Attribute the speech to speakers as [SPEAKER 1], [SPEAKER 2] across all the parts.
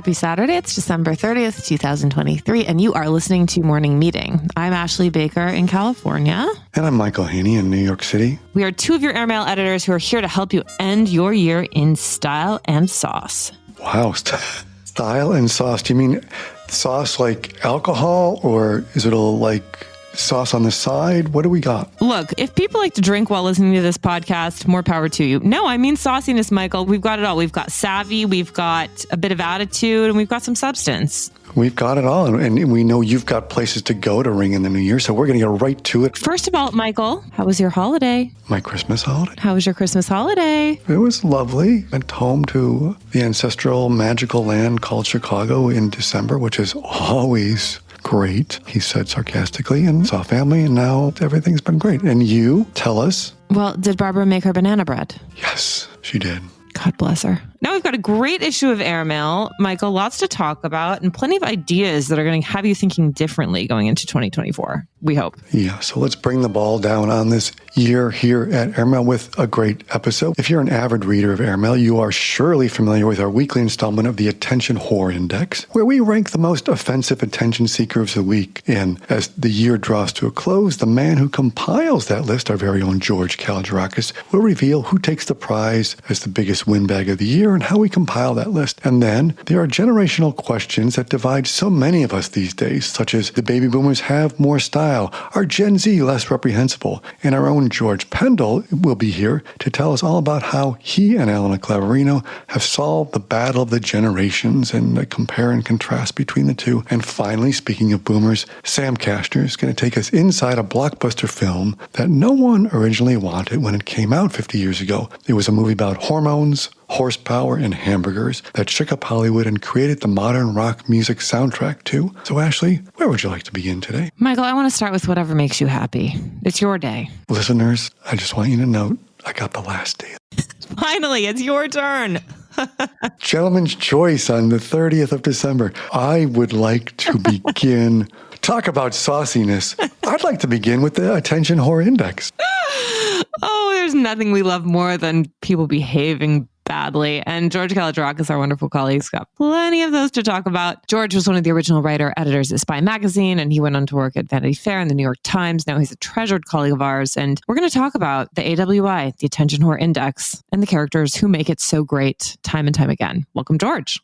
[SPEAKER 1] Happy Saturday. It's December 30th, 2023, and you are listening to Morning Meeting. I'm Ashley Baker in California.
[SPEAKER 2] And I'm Michael Haney in New York City.
[SPEAKER 1] We are two of your Airmail editors who are here to help you end your year in style and sauce.
[SPEAKER 2] Wow. Style and sauce. Do you mean sauce like alcohol, or is it all like sauce on the side? What do we got?
[SPEAKER 1] Look, if people like to drink while listening to this podcast, more power to you. No, I mean sauciness, Michael. We've got it all. We've got savvy, we've got a bit of attitude, and we've got some substance.
[SPEAKER 2] We've got it all. And we know you've got places to go to ring in the new year, so we're going to get right to it.
[SPEAKER 1] First of all, Michael, how was your holiday?
[SPEAKER 2] My Christmas holiday?
[SPEAKER 1] How was your Christmas holiday?
[SPEAKER 2] It was lovely. Went home to the ancestral magical land called Chicago in December, which is always great, he said sarcastically, and saw family, and now everything's been great. And you, tell us.
[SPEAKER 1] Well, did Barbara make her banana bread?
[SPEAKER 2] Yes, she did.
[SPEAKER 1] God bless her. Now we've got a great issue of Airmail. Michael, lots to talk about and plenty of ideas that are going to have you thinking differently going into 2024, we hope.
[SPEAKER 2] Yeah, so let's bring the ball down on this year here at Airmail with a great episode. If you're an avid reader of Airmail, you are surely familiar with our weekly installment of the Attention Whore Index, where we rank the most offensive attention seekers of the week. And as the year draws to a close, the man who compiles that list, our very own George Kalogerakis, will reveal who takes the prize as the biggest windbag of the year and how we compile that list. And then there are generational questions that divide so many of us these days, such as, do baby boomers have more style? Are Gen Z less reprehensible? And our own George Pendle will be here to tell us all about how he and Elena Clavarino have solved the battle of the generations and the compare and contrast between the two. And finally, speaking of boomers, Sam Kastner is going to take us inside a blockbuster film that no one originally wanted when it came out 50 years ago. It was a movie about hormones, horsepower, and hamburgers that shook up Hollywood and created the modern rock music soundtrack too. So Ashley, where would you like to begin today?
[SPEAKER 1] Michael, I want to start with whatever makes you happy. It's your day.
[SPEAKER 2] Listeners, I just want you to note, I got the last day.
[SPEAKER 1] Finally, it's your turn.
[SPEAKER 2] Gentleman's choice on the 30th of December. I would like to begin. Talk about sauciness. I'd like to begin with the Attention Whore Index.
[SPEAKER 1] Oh, there's nothing we love more than people behaving badly. And George Kalogerakis, our wonderful colleague, has got plenty of those to talk about. George was one of the original editors at Spy Magazine, and he went on to work at Vanity Fair and the New York Times. Now he's a treasured colleague of ours. And we're going to talk about the AWI, the Attention Whore Index, and the characters who make it so great time and time again. Welcome, George.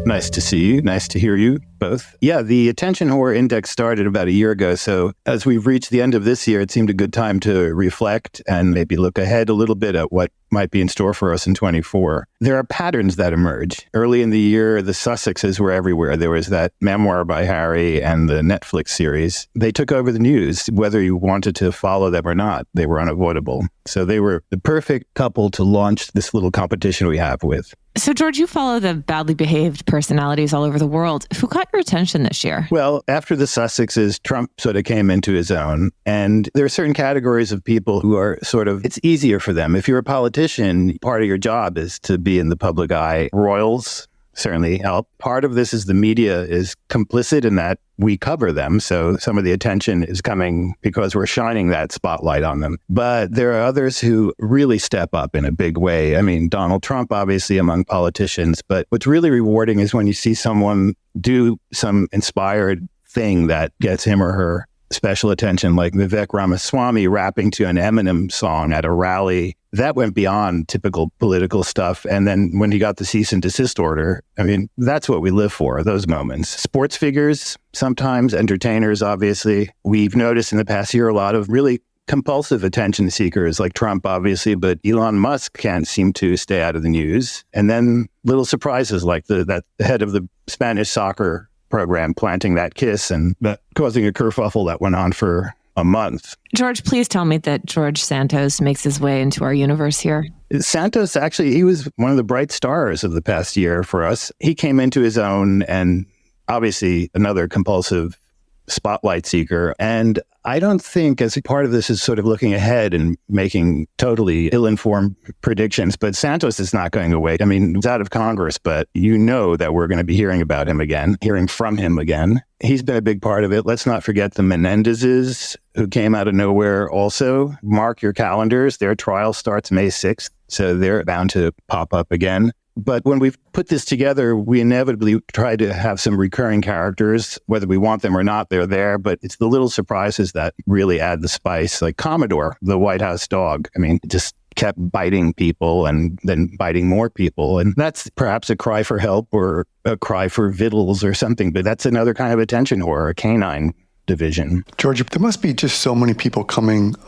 [SPEAKER 3] Nice to see you. Nice to hear you both. Yeah, the Attention Whore Index started about a year ago. So as we've reached the end of this year, it seemed a good time to reflect and maybe look ahead a little bit at what might be in store for us in 24. There are patterns that emerge. Early in the year, the Sussexes were everywhere. There was that memoir by Harry and the Netflix series. They took over the news, whether you wanted to follow them or not. They were unavoidable. So they were the perfect couple to launch this little competition we have with.
[SPEAKER 1] So, George, you follow the badly behaved personalities all over the world. Who caught your attention this year?
[SPEAKER 3] Well, after the Sussexes, Trump sort of came into his own. And there are certain categories of people who are sort of, it's easier for them. If you're a politician, part of your job is to be in the public eye. Royals certainly help. Part of this is the media is complicit in that we cover them. So some of the attention is coming because we're shining that spotlight on them. But there are others who really step up in a big way. I mean, Donald Trump, obviously, among politicians. But what's really rewarding is when you see someone do some inspired thing that gets him or her special attention, like Vivek Ramaswamy rapping to an Eminem song at a rally. That went beyond typical political stuff. And then when he got the cease and desist order, I mean, that's what we live for, those moments. Sports figures, sometimes entertainers, obviously. We've noticed in the past year a lot of really compulsive attention seekers like Trump, obviously, but Elon Musk can't seem to stay out of the news. And then little surprises like the head of the Spanish soccer program planting that kiss and causing a kerfuffle that went on for a month.
[SPEAKER 1] George, please tell me that George Santos makes his way into our universe here.
[SPEAKER 3] Santos, actually, he was one of the bright stars of the past year for us. He came into his own and obviously another compulsive spotlight seeker. And I don't think as part of this is sort of looking ahead and making totally ill-informed predictions, but Santos is not going away. I mean, he's out of Congress, but you know that we're going to be hearing about him again, hearing from him again. He's been a big part of it. Let's not forget the Menendezes, who came out of nowhere also. Mark your calendars. Their trial starts May 6th, so they're bound to pop up again. But when we've put this together, we inevitably try to have some recurring characters, whether we want them or not, they're there. But it's the little surprises that really add the spice, like Commodore, the White House dog. I mean, just kept biting people and then biting more people. And that's perhaps a cry for help or a cry for victuals or something. But that's another kind of attention whore, a canine division.
[SPEAKER 2] George, there must be just so many people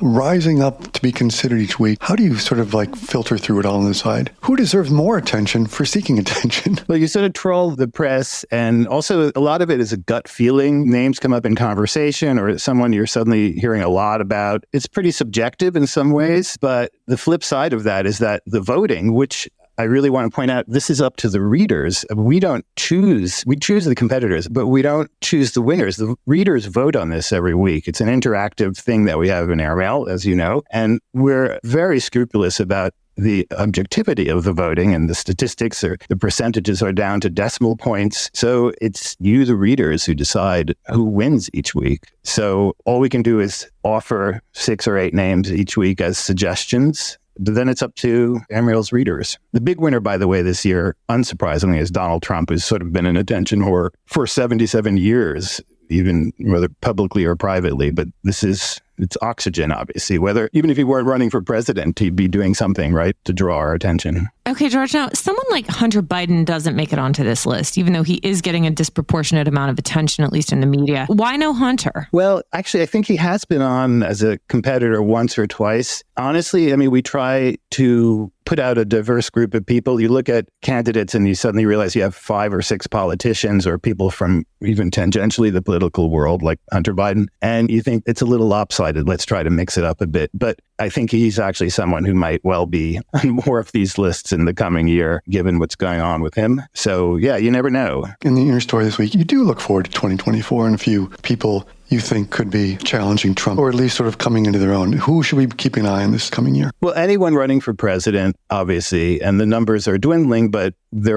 [SPEAKER 2] rising up to be considered each week. How do you sort of filter through it all and decide who deserves more attention for seeking attention?
[SPEAKER 3] Well, you sort of troll the press, and also a lot of it is a gut feeling. Names come up in conversation or someone you're suddenly hearing a lot about. It's pretty subjective in some ways, but the flip side of that is that the voting, which I really want to point out, this is up to the readers. We choose the competitors, but we don't choose the winners. The readers vote on this every week. It's an interactive thing that we have in Airmail, as you know, and we're very scrupulous about the objectivity of the voting, and the statistics or the percentages are down to decimal points. So it's you, the readers, who decide who wins each week. So all we can do is offer 6 or 8 names each week as suggestions. But then it's up to Airmail's readers. The big winner, by the way, this year, unsurprisingly, is Donald Trump, who's sort of been an attention whore for 77 years, even whether publicly or privately. But it's oxygen, obviously. Even if he weren't running for president, he'd be doing something, right, to draw our attention.
[SPEAKER 1] Okay, George, now, someone like Hunter Biden doesn't make it onto this list, even though he is getting a disproportionate amount of attention, at least in the media. Why no Hunter?
[SPEAKER 3] Well, actually, I think he has been on as a competitor once or twice. Honestly, I mean, we try to put out a diverse group of people. You look at candidates and you suddenly realize you have 5 or 6 politicians or people from even tangentially the political world, like Hunter Biden, and you think it's a little lopsided. Let's try to mix it up a bit. But I think he's actually someone who might well be on more of these lists in the coming year, given what's going on with him. So, yeah, you never know.
[SPEAKER 2] In the inner story this week, you do look forward to 2024 and a few people you think could be challenging Trump, or at least sort of coming into their own. Who should we keep an eye on this coming year?
[SPEAKER 3] Well, anyone running for president, obviously, and the numbers are dwindling, but the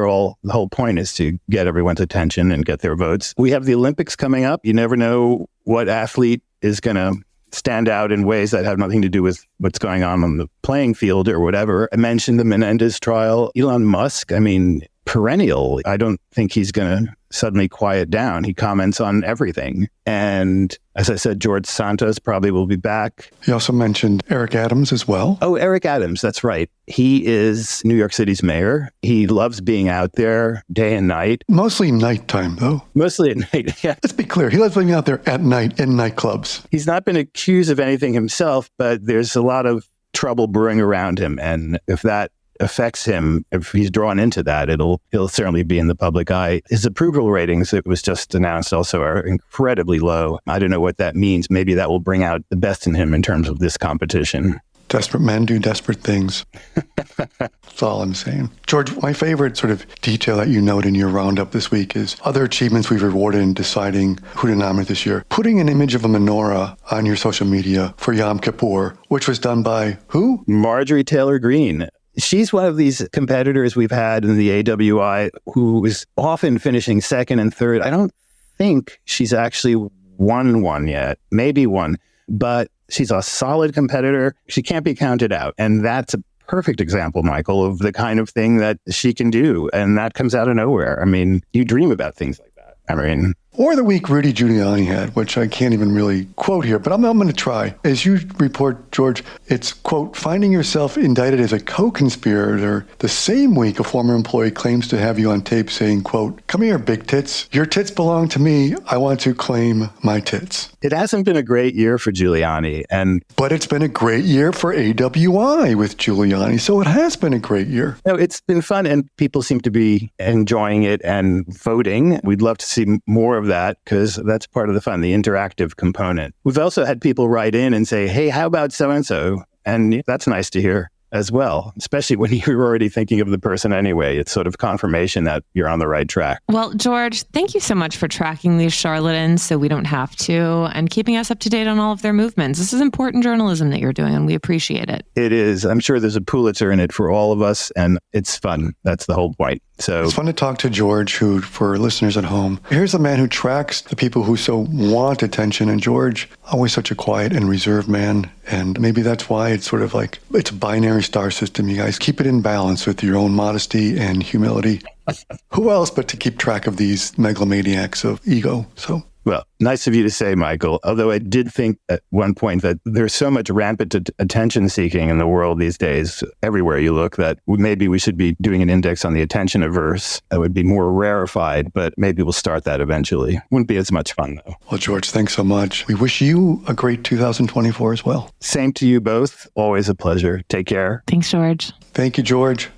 [SPEAKER 3] whole point is to get everyone's attention and get their votes. We have the Olympics coming up. You never know what athlete is going to stand out in ways that have nothing to do with what's going on the playing field or whatever. I mentioned the Menendez trial. Elon Musk, I mean, perennial. I don't think he's going to suddenly quiet down. He comments on everything. And as I said, George Santos probably will be back.
[SPEAKER 2] You also mentioned Eric Adams as well.
[SPEAKER 3] Oh, Eric Adams, that's right. He is New York City's mayor. He loves being out there day and night.
[SPEAKER 2] Mostly nighttime, though.
[SPEAKER 3] Mostly at night, yeah.
[SPEAKER 2] Let's be clear. He loves being out there at night in nightclubs.
[SPEAKER 3] He's not been accused of anything himself, but there's a lot of trouble brewing around him. And if that affects him, if he's drawn into that, he'll certainly be in the public eye. His approval ratings, it was just announced, also are incredibly low. I don't know what that means. Maybe that will bring out the best in him in terms of this competition.
[SPEAKER 2] Desperate men do desperate things. That's all I'm saying. George, my favorite sort of detail that you note in your roundup this week is other achievements we've rewarded in deciding who to nominate this year. Putting an image of a menorah on your social media for Yom Kippur, which was done by who?
[SPEAKER 3] Marjorie Taylor Greene. She's one of these competitors we've had in the AWI who is often finishing second and third. I don't think she's actually won one yet, maybe one, but she's a solid competitor. She can't be counted out. And that's a perfect example, Michael, of the kind of thing that she can do. And that comes out of nowhere. I mean, you dream about things like that. I mean,
[SPEAKER 2] or the week Rudy Giuliani had, which I can't even really quote here, but I'm going to try. As you report, George, it's, quote, finding yourself indicted as a co-conspirator the same week a former employee claims to have you on tape saying, quote, come here, big tits. Your tits belong to me. I want to claim my tits.
[SPEAKER 3] It hasn't been a great year for Giuliani.
[SPEAKER 2] But it's been a great year for AWI with Giuliani, so it has been a great year.
[SPEAKER 3] No, it's been fun, and people seem to be enjoying it and voting. We'd love to see more of that, because that's part of the fun, the interactive component. We've also had people write in and say, hey, how about so-and-so? And that's nice to hear as well, especially when you're already thinking of the person anyway. It's sort of confirmation that you're on the right track.
[SPEAKER 1] Well, George, thank you so much for tracking these charlatans so we don't have to, and keeping us up to date on all of their movements. This is important journalism that you're doing, and we appreciate it.
[SPEAKER 3] It is. I'm sure there's a Pulitzer in it for all of us, and it's fun. That's the whole point. So
[SPEAKER 2] it's fun to talk to George, who, for listeners at home, here's a man who tracks the people who so want attention. And George, always such a quiet and reserved man, And maybe that's why it's sort of like, it's a binary star system. You guys keep it in balance with your own modesty and humility. Who else but to keep track of these megalomaniacs of ego? So,
[SPEAKER 3] well, nice of you to say, Michael. Although I did think at one point that there's so much rampant attention seeking in the world these days, everywhere you look, that maybe we should be doing an index on the attention averse. That would be more rarefied, but maybe we'll start that eventually. Wouldn't be as much fun, though.
[SPEAKER 2] Well, George, thanks so much. We wish you a great 2024 as well.
[SPEAKER 3] Same to you both. Always a pleasure. Take care.
[SPEAKER 1] Thanks, George.
[SPEAKER 2] Thank you, George.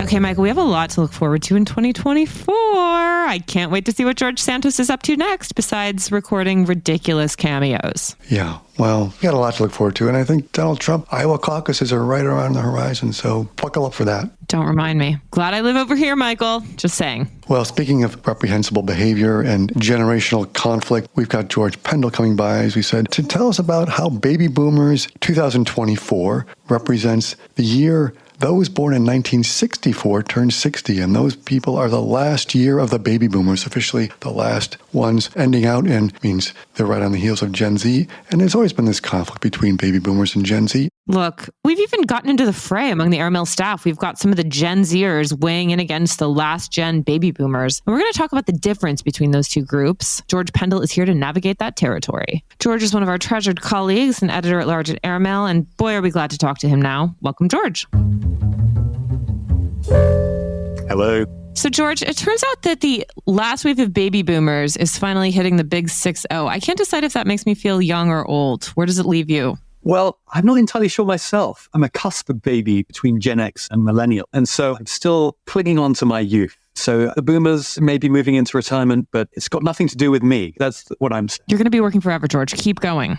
[SPEAKER 1] Okay, Michael, we have a lot to look forward to in 2024. I can't wait to see what George Santos is up to next, besides recording ridiculous cameos.
[SPEAKER 2] Yeah, well, we got a lot to look forward to. And I think Donald Trump, Iowa caucuses are right around the horizon. So buckle up for that.
[SPEAKER 1] Don't remind me. Glad I live over here, Michael. Just saying.
[SPEAKER 2] Well, speaking of reprehensible behavior and generational conflict, we've got George Pendle coming by, as we said, to tell us about how baby boomers 2024 represents the year those born in 1964 turned 60, and those people are the last year of the baby boomers, officially the last ones ending out, and means they're right on the heels of Gen Z. And there's always been this conflict between baby boomers and Gen Z.
[SPEAKER 1] Look, we've even gotten into the fray among the Airmail staff. We've got some of the Gen Zers weighing in against the last gen baby boomers. And we're going to talk about the difference between those two groups. George Pendle is here to navigate that territory. George is one of our treasured colleagues and editor-at-large at Airmail, and boy, are we glad to talk to him now. Welcome, George.
[SPEAKER 3] Hello.
[SPEAKER 1] So, George, it turns out that the last wave of baby boomers is finally hitting the big 6-0. I can't decide if that makes me feel young or old. Where does it leave you?
[SPEAKER 4] Well, I'm not entirely sure myself. I'm a cusp baby between Gen X and millennial. And so I'm still clinging on to my youth. So the boomers may be moving into retirement, but it's got nothing to do with me. That's what I'm saying.
[SPEAKER 1] You're going to be working forever, George. Keep going.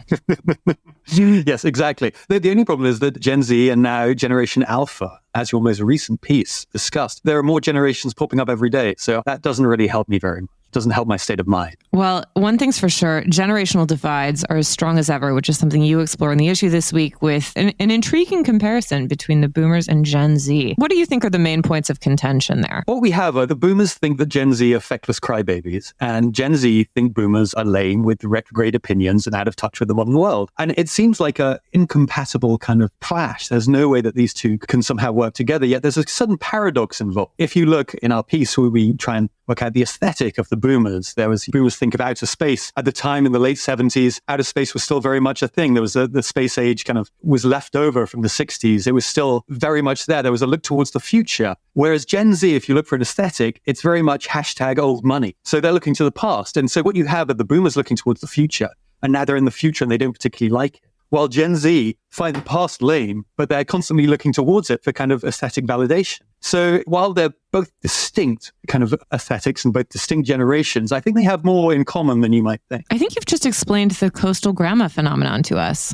[SPEAKER 4] Yes, exactly. The only problem is that Gen Z and now Generation Alpha, as your most recent piece discussed, there are more generations popping up every day. So that doesn't really help me very much. Doesn't help my state of mind.
[SPEAKER 1] Well, one thing's for sure, generational divides are as strong as ever, which is something you explore in the issue this week with an intriguing comparison between the boomers and Gen Z. What do you think are the main points of contention there?
[SPEAKER 4] What we have are the boomers think that Gen Z are feckless crybabies, and Gen Z think boomers are lame with retrograde opinions and out of touch with the modern world. And it seems like an incompatible kind of clash. There's no way that these two can somehow work together, yet there's a sudden paradox involved. If you look in our piece where we try and work out the aesthetic of the boomers, boomers think of outer space. At the time in the late 70s, outer space was still very much a thing. There was the space age kind of was left over from the 60s. It was still very much there. There was a look towards the future. Whereas Gen Z, if you look for an aesthetic, it's very much hashtag old money. So they're looking to the past. And so what you have are the boomers looking towards the future. And now they're in the future and they don't particularly like it. While Gen Z find the past lame, but they're constantly looking towards it for kind of aesthetic validation. So while they're both distinct kind of aesthetics and both distinct generations, I think they have more in common than you might think.
[SPEAKER 1] I think you've just explained the coastal grandma phenomenon to us.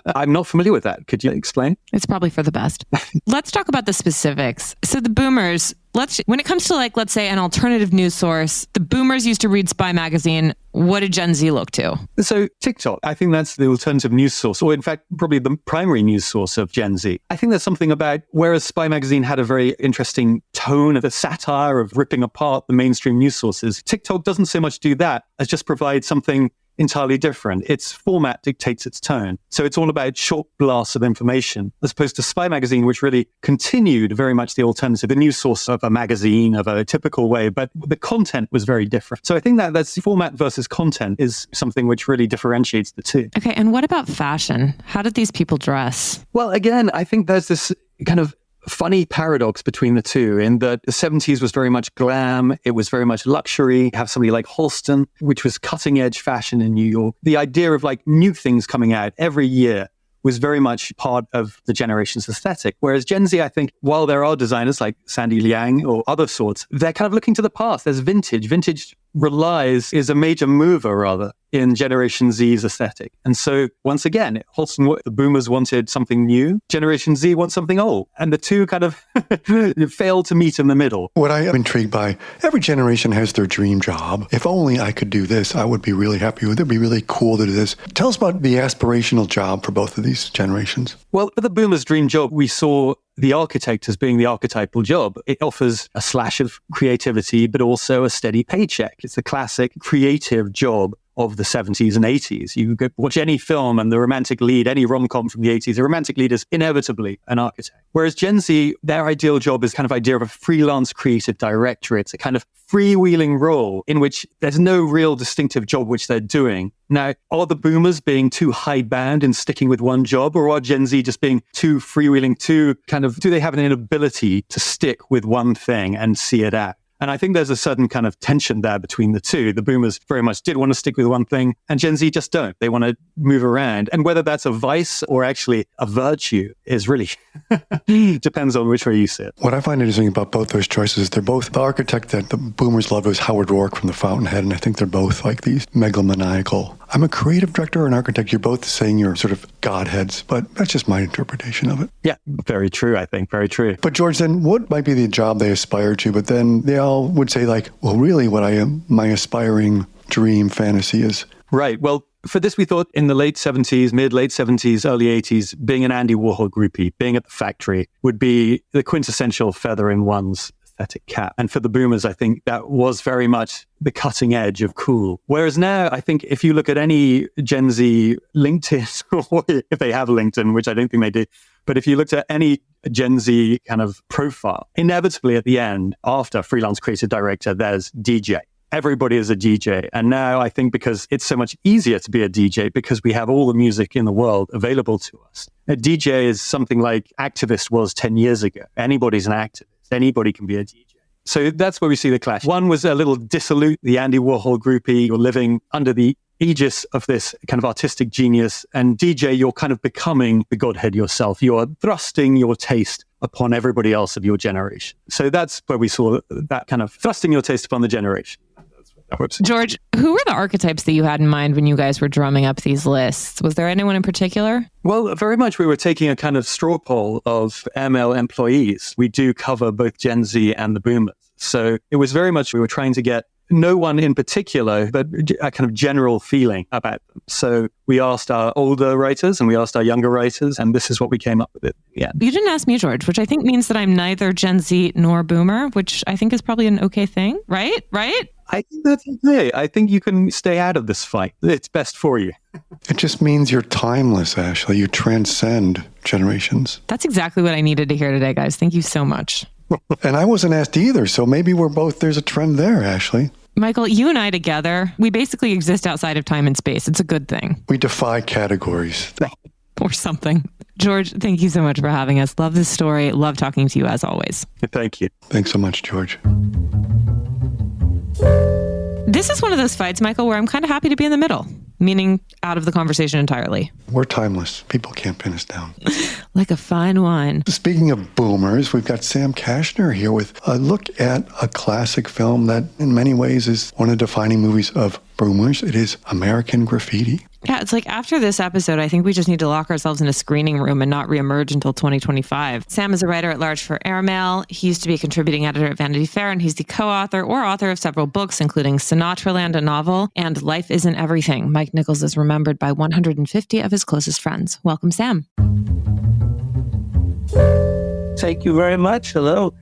[SPEAKER 4] I'm not familiar with that. Could you explain?
[SPEAKER 1] It's probably for the best. Let's talk about the specifics. So the boomers, when it comes to let's say an alternative news source, the boomers used to read Spy Magazine. What did Gen Z look to?
[SPEAKER 4] So TikTok, I think that's the alternative news source, or in fact, probably the primary news source of Gen Z. I think there's something about, whereas Spy Magazine had a very interesting tone of a satire of ripping apart the mainstream news sources, TikTok doesn't so much do that as just provide something entirely different. Its format dictates its tone. So it's all about short blasts of information, as opposed to Spy Magazine, which really continued very much the alternative, the news source of a magazine of a typical way, but the content was very different. So I think that's format versus content is something which really differentiates the two.
[SPEAKER 1] Okay, and what about fashion? How did these people dress?
[SPEAKER 4] Well, again, I think there's this kind of funny paradox between the two in that the 70s was very much glam. It was very much luxury. You have somebody like Halston, which was cutting edge fashion in New York. The idea of new things coming out every year was very much part of the generation's aesthetic. Whereas Gen Z, I think, while there are designers like Sandy Liang or other sorts, they're kind of looking to the past. There's vintage. Vintage is a major mover, rather, in Generation Z's aesthetic. And so, once again, Halston, the boomers wanted something new. Generation Z wants something old. And the two kind of fail to meet in the middle.
[SPEAKER 2] What I am intrigued by, every generation has their dream job. If only I could do this, I would be really happy with it. It'd be really cool to do this. Tell us about the aspirational job for both of these generations.
[SPEAKER 4] Well, for the boomers' dream job, we saw the architect as being the archetypal job. It offers a slash of creativity, but also a steady paycheck. It's a classic creative job of the 70s and 80s. You go watch any film and the romantic lead, any rom-com from the 80s, the romantic lead is inevitably an architect. Whereas Gen Z, their ideal job is kind of idea of a freelance creative director. It's a kind of freewheeling role in which there's no real distinctive job which they're doing. Now, are the boomers being too hidebound and sticking with one job, or are Gen Z just being too freewheeling, do they have an inability to stick with one thing and see it out? And I think there's a certain kind of tension there between the two. The boomers very much did want to stick with one thing, and Gen Z just don't. They want to move around. And whether that's a vice or actually a virtue is really depends on which way you sit.
[SPEAKER 2] What I find interesting about both those choices, they're both, the architect that the boomers loved was Howard Roark from The Fountainhead, and I think they're both like these megalomaniacal. I'm a creative director or an architect. You're both saying you're sort of godheads, but that's just my interpretation of it.
[SPEAKER 4] Yeah, very true, I think. Very true.
[SPEAKER 2] But George, then what might be the job they aspire to? But then they all would say like, well, really what I am, my aspiring dream fantasy is.
[SPEAKER 4] Right. Well, for this, we thought in the late 70s, late 70s, early 80s, being an Andy Warhol groupie, being at the factory would be the quintessential feather in one's aesthetic cap. And for the boomers, I think that was very much the cutting edge of cool. Whereas now, I think if you look at any Gen Z LinkedIn, or if they have LinkedIn, which I don't think they do, but if you looked at any Gen Z kind of profile, inevitably at the end, after freelance creative director, there's DJ. Everybody is a DJ. And now I think because it's so much easier to be a DJ because we have all the music in the world available to us. A DJ is something like activist was 10 years ago. Anybody's an activist. Anybody can be a DJ. So that's where we see the clash. One was a little dissolute, the Andy Warhol groupie. You're living under the aegis of this kind of artistic genius. And DJ, you're kind of becoming the godhead yourself. You're thrusting your taste upon everybody else of your generation. So that's where we saw that kind of thrusting your taste upon the generation.
[SPEAKER 1] George, who were the archetypes that you had in mind when you guys were drumming up these lists? Was there anyone in particular?
[SPEAKER 4] Well, very much we were taking a kind of straw poll of ML employees. We do cover both Gen Z and the boomers. So it was very much we were trying to get no one in particular, but a kind of general feeling about them. So we asked our older writers and we asked our younger writers, and this is what we came up with. Yeah.
[SPEAKER 1] You didn't ask me, George, which I think means that I'm neither Gen Z nor boomer, which I think is probably an okay thing, right? Right?
[SPEAKER 4] I think that's okay. I think you can stay out of this fight. It's best for you.
[SPEAKER 2] It just means you're timeless, Ashley. You transcend generations.
[SPEAKER 1] That's exactly what I needed to hear today, guys. Thank you so much.
[SPEAKER 2] And I wasn't asked either, so maybe we're both, there's a trend there, Ashley.
[SPEAKER 1] Michael, you and I together, we basically exist outside of time and space. It's a good thing.
[SPEAKER 2] We defy categories.
[SPEAKER 1] Or something. George, thank you so much for having us. Love this story. Love talking to you as always.
[SPEAKER 4] Thank you.
[SPEAKER 2] Thanks so much, George.
[SPEAKER 1] This is one of those fights, Michael, where I'm kind of happy to be in the middle, meaning out of the conversation entirely.
[SPEAKER 2] We're timeless. People can't pin us down.
[SPEAKER 1] Like a fine wine.
[SPEAKER 2] Speaking of boomers, we've got Sam Kashner here with a look at a classic film that in many ways is one of the defining movies of boomers. It is American Graffiti.
[SPEAKER 1] Yeah, it's like after this episode, I think we just need to lock ourselves in a screening room and not reemerge until 2025. Sam is a writer at large for Airmail. He used to be a contributing editor at Vanity Fair, and he's the co-author or author of several books, including Sinatraland, a novel, and Life Isn't Everything. Mike Nichols is remembered by 150 of his closest friends. Welcome, Sam.
[SPEAKER 5] Thank you very much. Hello,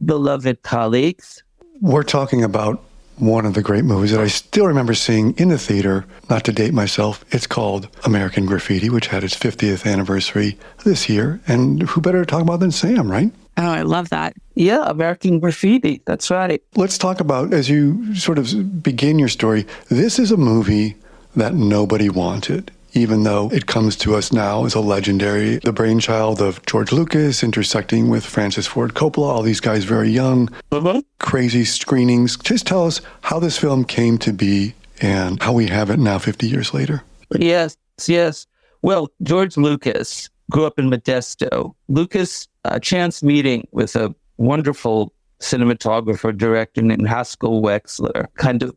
[SPEAKER 5] beloved colleagues.
[SPEAKER 2] We're talking about one of the great movies that I still remember seeing in the theater, not to date myself. It's called American Graffiti, which had its 50th anniversary this year. And who better to talk about than Sam, right?
[SPEAKER 1] Oh, I love that.
[SPEAKER 5] Yeah, American Graffiti. That's right.
[SPEAKER 2] Let's talk about, as you sort of begin your story, this is a movie that nobody wanted, even though it comes to us now as a legendary, the brainchild of George Lucas intersecting with Francis Ford Coppola, all these guys very young, crazy screenings. Just tell us how this film came to be and how we have it now 50 years later.
[SPEAKER 5] Yes. Well, George Lucas grew up in Modesto. Lucas, a chance meeting with a wonderful cinematographer, director named Haskell Wexler, kind of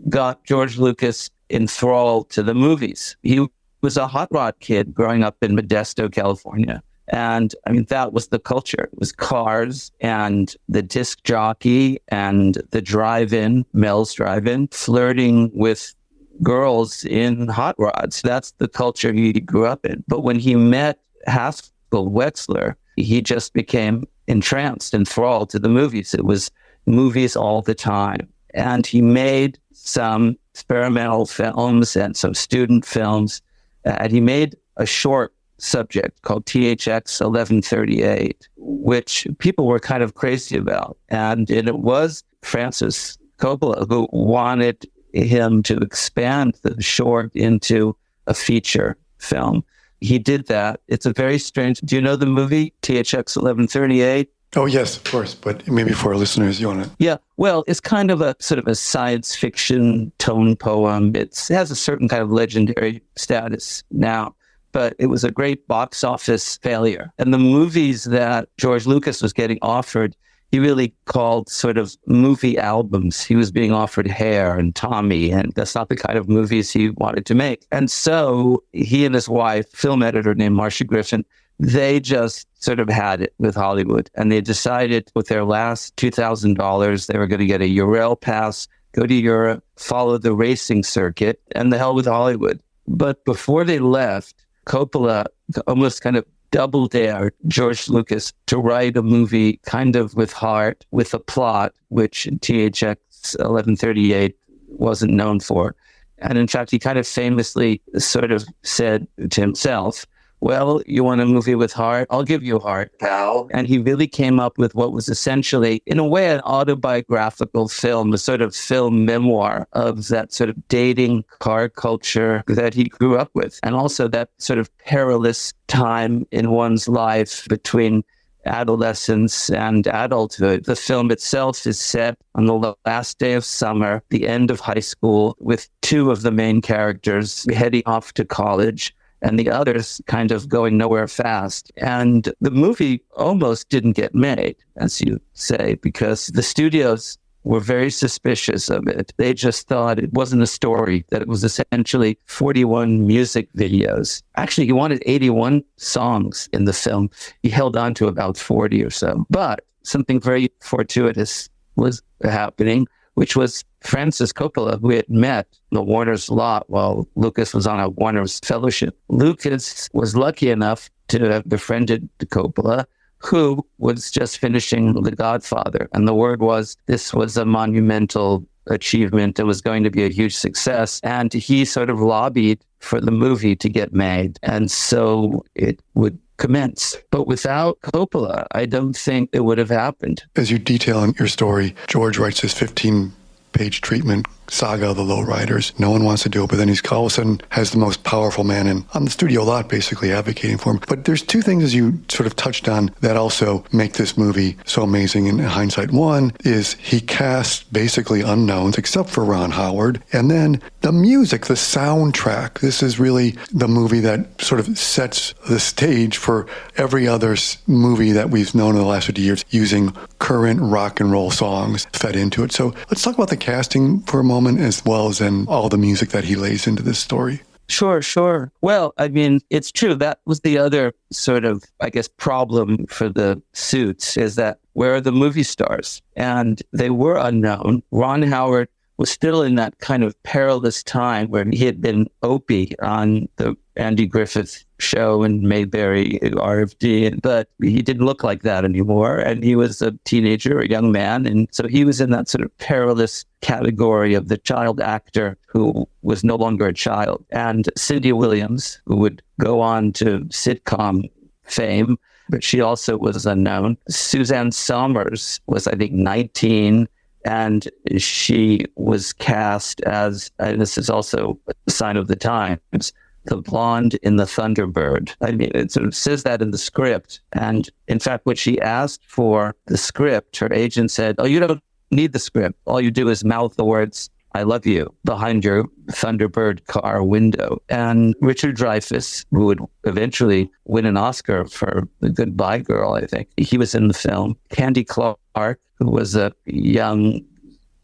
[SPEAKER 5] got George Lucas enthralled to the movies. He was a hot rod kid growing up in Modesto, California. And I mean, that was the culture. It was cars and the disc jockey and the drive-in, Mel's Drive-In, flirting with girls in hot rods. That's the culture he grew up in. But when he met Haskell Wexler, he just became entranced, enthralled to the movies. It was movies all the time. and he made some experimental films and some student films. And he made a short subject called THX 1138, which people were kind of crazy about. And it was Francis Coppola who wanted him to expand the short into a feature film. He did that. It's a very strange... Do you know the movie, THX 1138?
[SPEAKER 2] Oh, yes, of course. But maybe for our listeners, you want to...
[SPEAKER 5] Yeah, well, it's kind of a sort of a science fiction tone poem. It has a certain kind of legendary status now, but it was a great box office failure. And the movies that George Lucas was getting offered, he really called sort of movie albums. He was being offered Hair and Tommy, and that's not the kind of movies he wanted to make. And so he and his wife, film editor named Marcia Griffin, they just sort of had it with Hollywood. And they decided with their last $2,000, they were going to get a Eurail pass, go to Europe, follow the racing circuit, and the hell with Hollywood. But before they left, Coppola almost kind of double dared George Lucas to write a movie kind of with heart, with a plot, which THX 1138 wasn't known for. And in fact, he kind of famously sort of said to himself, well, you want a movie with heart? I'll give you heart, pal. And he really came up with what was essentially, in a way, an autobiographical film, a sort of film memoir of that sort of dating car culture that he grew up with. And also that sort of perilous time in one's life between adolescence and adulthood. The film itself is set on the last day of summer, the end of high school, with two of the main characters heading off to college, and the others kind of going nowhere fast. And the movie almost didn't get made, as you say, because the studios were very suspicious of it. They just thought it wasn't a story, that it was essentially 41 music videos. Actually, he wanted 81 songs in the film. He held on to about 40 or so. But something very fortuitous was happening, which was Francis Coppola, who had met the Warner's lot while Lucas was on a Warner's fellowship. Lucas was lucky enough to have befriended Coppola, who was just finishing The Godfather. And the word was this was a monumental achievement. It was going to be a huge success. And he sort of lobbied for the movie to get made. And so it would commence. But without Coppola, I don't think it would have happened.
[SPEAKER 2] As you detail in your story, George writes this 15-page treatment saga of the lowriders. No one wants to do it, but then he's all of a sudden has the most powerful man on the studio lot basically advocating for him. But there's two things, as you sort of touched on, that also make this movie so amazing in hindsight. One is he cast basically unknowns, except for Ron Howard. And then the music, the soundtrack. This is really the movie that sort of sets the stage for every other movie that we've known in the last 50 years using current rock and roll songs fed into it. So let's talk about the casting for a moment, as well as in all the music that he lays into this story.
[SPEAKER 5] Sure. Well, I mean, it's true. That was the other sort of, I guess, problem for the Suits, is that where are the movie stars? And they were unknown. Ron Howard was still in that kind of perilous time where he had been Opie on the Andy Griffith show and Mayberry RFD, but he didn't look like that anymore. And he was a teenager, a young man. And so he was in that sort of perilous category of the child actor who was no longer a child. And Cindy Williams, who would go on to sitcom fame, but she also was unknown. Suzanne Somers was, I think, 19. And she was cast as, and this is also a sign of the times, the blonde in the Thunderbird. I mean, it sort of says that in the script. And in fact, when she asked for the script, her agent said, oh, you don't need the script. All you do is mouth the words, I love you, behind your Thunderbird car window. And Richard Dreyfuss, who would eventually win an Oscar for The Goodbye Girl, I think, he was in the film. Candy Clark, who was a young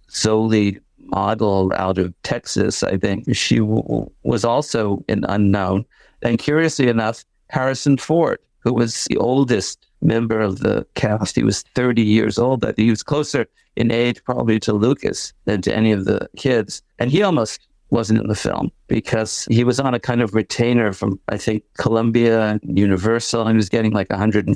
[SPEAKER 5] Zoli model out of Texas, I think. She was also an unknown. And curiously enough, Harrison Ford, who was the oldest member of the cast. He was 30 years old. But he was closer in age probably to Lucas than to any of the kids. And he almost wasn't in the film because he was on a kind of retainer from, I think, Columbia and Universal, and he was getting like $150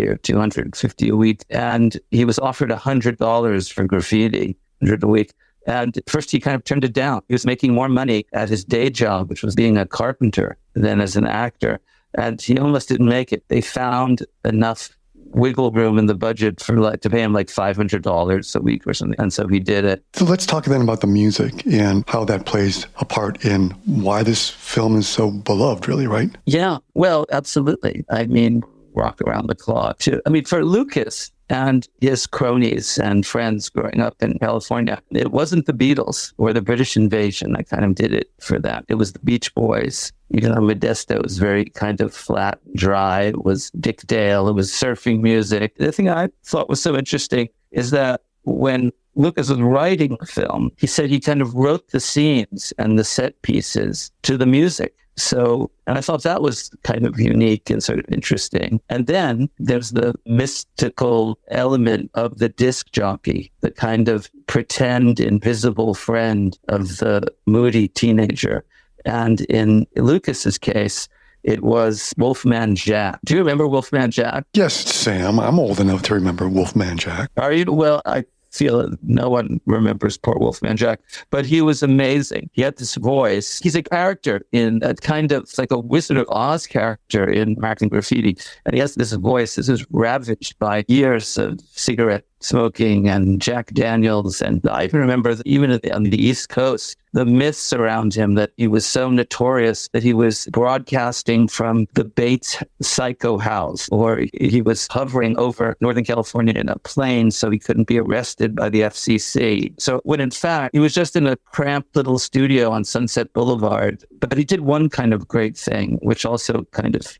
[SPEAKER 5] or $250 a week. And he was offered $100 for graffiti, $100 a week. And at first he kind of turned it down. He was making more money at his day job, which was being a carpenter, than as an actor. And he almost didn't make it. They found enough wiggle room in the budget for to pay him like $500 a week or something. And so he did it.
[SPEAKER 2] So let's talk then about the music and how that plays a part in why this film is so beloved, really, right?
[SPEAKER 5] Yeah, well, absolutely. I mean, rock around the clock too. I mean, for Lucas and his cronies and friends growing up in California, it wasn't the Beatles or the British Invasion that kind of did it for them. It was the Beach Boys. Modesto was very kind of flat, dry. It was Dick Dale. It was surfing music. The thing I thought was so interesting is that when Lucas was writing the film, he said he kind of wrote the scenes and the set pieces to the music. So, and I thought that was kind of unique and sort of interesting. And then there's the mystical element of the disc jockey, the kind of pretend invisible friend of the moody teenager. And in Lucas's case, it was Wolfman Jack. Do you remember Wolfman Jack?
[SPEAKER 2] Yes, Sam. I'm old enough to remember Wolfman Jack.
[SPEAKER 5] Are you? Well, I feel no one remembers poor Wolfman Jack, but he was amazing. He had this voice. He's a character in a kind of like a Wizard of Oz character in American Graffiti. And he has this voice. This is ravaged by years of cigarette smoking and Jack Daniels. And I even remember that even on the East Coast, the myths around him that he was so notorious that he was broadcasting from the Bates Psycho House, or he was hovering over Northern California in a plane so he couldn't be arrested by the FCC. So when in fact, he was just in a cramped little studio on Sunset Boulevard. But he did one kind of great thing, which also kind of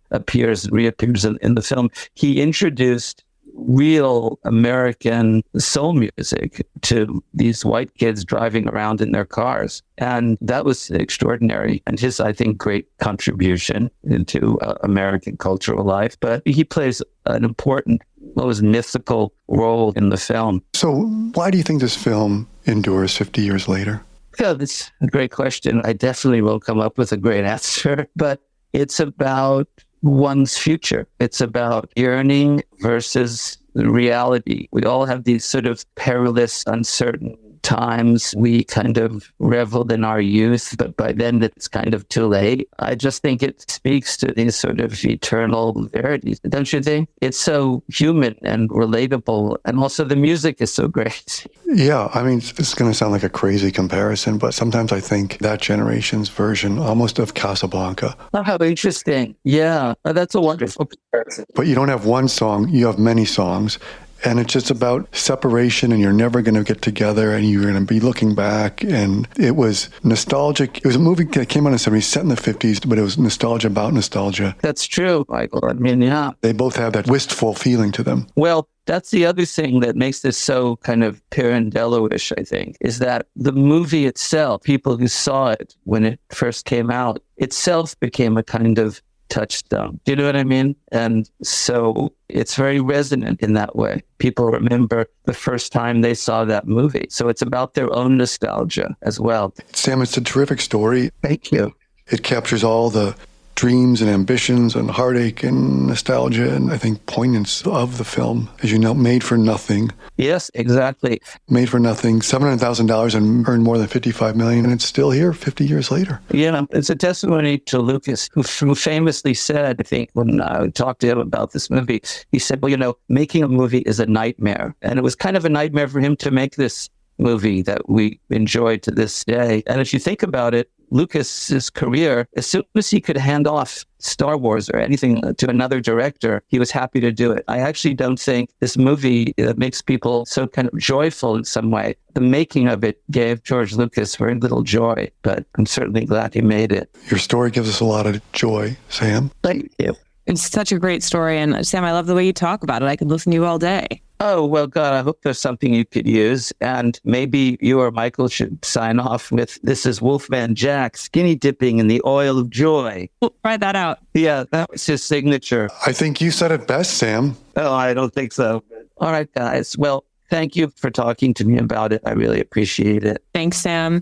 [SPEAKER 5] reappears in the film. He introduced real American soul music to these white kids driving around in their cars. And that was extraordinary. And his, I think, great contribution into American cultural life. But he plays an important, almost mythical role in the film.
[SPEAKER 2] So why do you think this film endures 50 years later?
[SPEAKER 5] Yeah, that's a great question. I definitely won't come up with a great answer, but it's about one's future. It's about yearning versus reality. We all have these sort of perilous, uncertain times. We kind of reveled in our youth, but by then it's kind of too late. I just think it speaks to these sort of eternal verities, don't you think? It's so human and relatable, and also the music is so great.
[SPEAKER 2] Yeah, I mean, it's going to sound like a crazy comparison, but sometimes I think that generation's version almost of Casablanca.
[SPEAKER 5] Oh, how interesting. Yeah, that's a wonderful comparison.
[SPEAKER 2] But you don't have one song, you have many songs. And it's just about separation, and you're never going to get together, and you're going to be looking back. And it was nostalgic. It was a movie that came out in the 70s, set in the 50s, but it was nostalgia about nostalgia.
[SPEAKER 5] That's true, Michael. I mean, yeah.
[SPEAKER 2] They both have that wistful feeling to them.
[SPEAKER 5] Well, that's the other thing that makes this so kind of Pirandello-ish, I think, is that the movie itself, people who saw it when it first came out, itself became a kind of touchstone. Do you know what I mean? And so it's very resonant in that way. People remember the first time they saw that movie. So it's about their own nostalgia as well.
[SPEAKER 2] Sam, it's a terrific story.
[SPEAKER 5] Thank you.
[SPEAKER 2] It captures all the dreams and ambitions and heartache and nostalgia and I think poignance of the film. As you know, Made for Nothing.
[SPEAKER 5] Yes, exactly.
[SPEAKER 2] Made for Nothing, $700,000 and earned more than $55 million, and it's still here 50 years later.
[SPEAKER 5] Yeah, it's a testimony to Lucas, who famously said, I think, when I talked to him about this movie, he said, well, making a movie is a nightmare. And it was kind of a nightmare for him to make this movie that we enjoy to this day. And if you think about it, Lucas's career, as soon as he could hand off Star Wars or anything to another director, he was happy to do it. I actually don't think this movie makes people so kind of joyful in some way. The making of it gave George Lucas very little joy, but I'm certainly glad he made it.
[SPEAKER 2] Your story gives us a lot of joy, Sam.
[SPEAKER 5] Thank you.
[SPEAKER 1] It's such a great story. And Sam, I love the way you talk about it. I could listen to you all day.
[SPEAKER 5] Oh, well, God, I hope there's something you could use. And maybe you or Michael should sign off with, this is Wolfman Jack, skinny dipping in the oil of joy.
[SPEAKER 1] We'll try that out.
[SPEAKER 5] Yeah, that was his signature.
[SPEAKER 2] I think you said it best, Sam.
[SPEAKER 5] Oh, I don't think so. All right, guys. Well, thank you for talking to me about it. I really appreciate it.
[SPEAKER 1] Thanks, Sam.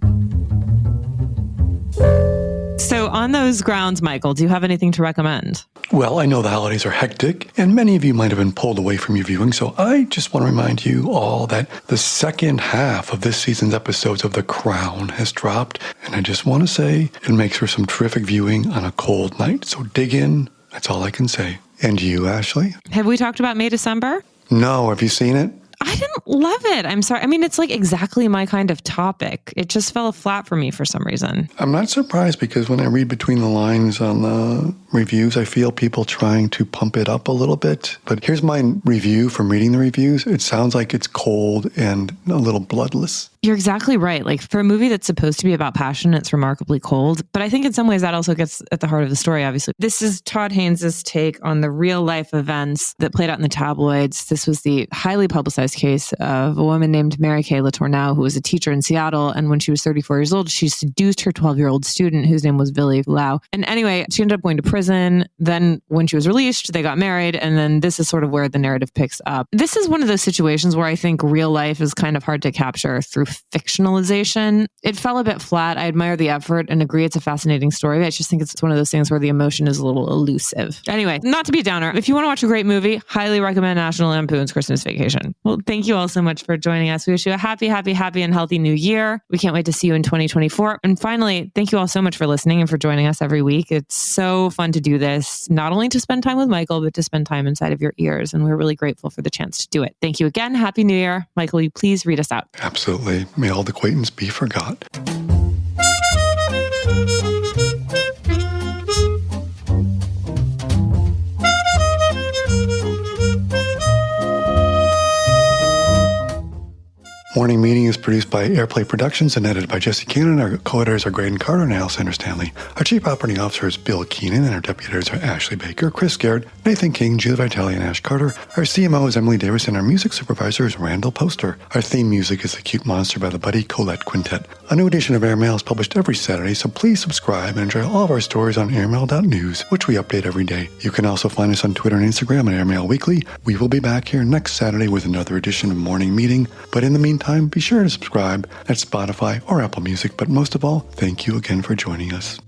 [SPEAKER 1] So on those grounds, Michael, do you have anything to recommend?
[SPEAKER 2] Well, I know the holidays are hectic, and many of you might have been pulled away from your viewing, so I just want to remind you all that the second half of this season's episodes of The Crown has dropped, and I just want to say it makes for some terrific viewing on a cold night, so dig in. That's all I can say. And you, Ashley?
[SPEAKER 1] Have we talked about May December?
[SPEAKER 2] No, have you seen it?
[SPEAKER 1] I didn't love it. I'm sorry. I mean, it's like exactly my kind of topic. It just fell flat for me for some reason.
[SPEAKER 2] I'm not surprised because when I read between the lines on the reviews, I feel people trying to pump it up a little bit. But here's my review from reading the reviews. It sounds like it's cold and a little bloodless.
[SPEAKER 1] You're exactly right. Like for a movie that's supposed to be about passion, it's remarkably cold. But I think in some ways that also gets at the heart of the story, obviously. This is Todd Haynes' take on the real life events that played out in the tabloids. This was the highly publicized case of a woman named Mary Kay Letourneau, who was a teacher in Seattle. And when she was 34 years old, she seduced her 12-year-old student whose name was Billy Lau. And anyway, she ended up going to prison. Then when she was released, they got married. And then this is sort of where the narrative picks up. This is one of those situations where I think real life is kind of hard to capture through fictionalization. It fell a bit flat. I admire the effort and agree it's a fascinating story. I just think it's one of those things where the emotion is a little elusive. Anyway, not to be a downer, if you want to watch a great movie, highly recommend National Lampoon's Christmas Vacation. Well, thank you all so much for joining us. We wish you a happy, and healthy new year. We can't wait to see you in 2024. And finally, thank you all so much for listening and for joining us every week. It's so fun to do this, not only to spend time with Michael, but to spend time inside of your ears. And we're really grateful for the chance to do it. Thank you again. Happy New Year. Michael, will you please read us out?
[SPEAKER 2] Absolutely. May old acquaintance be forgot. Morning Meeting is produced by Airplay Productions and edited by Jesse Keenan. Our co-editors are Graydon Carter and Alexander Stanley. Our Chief Operating Officer is Bill Keenan, and our deputy editors are Ashley Baker, Chris Garrett, Nathan King, Julie Vitale, and Ash Carter. Our CMO is Emily Davis, and our music supervisor is Randall Poster. Our theme music is The Cute Monster by the Buddy Collette Quintet. A new edition of Airmail is published every Saturday, so please subscribe and enjoy all of our stories on airmail.news, which we update every day. You can also find us on Twitter and Instagram at Airmail Weekly. We will be back here next Saturday with another edition of Morning Meeting, but in the meantime, be sure to subscribe at Spotify or Apple Music. But most of all, thank you again for joining us.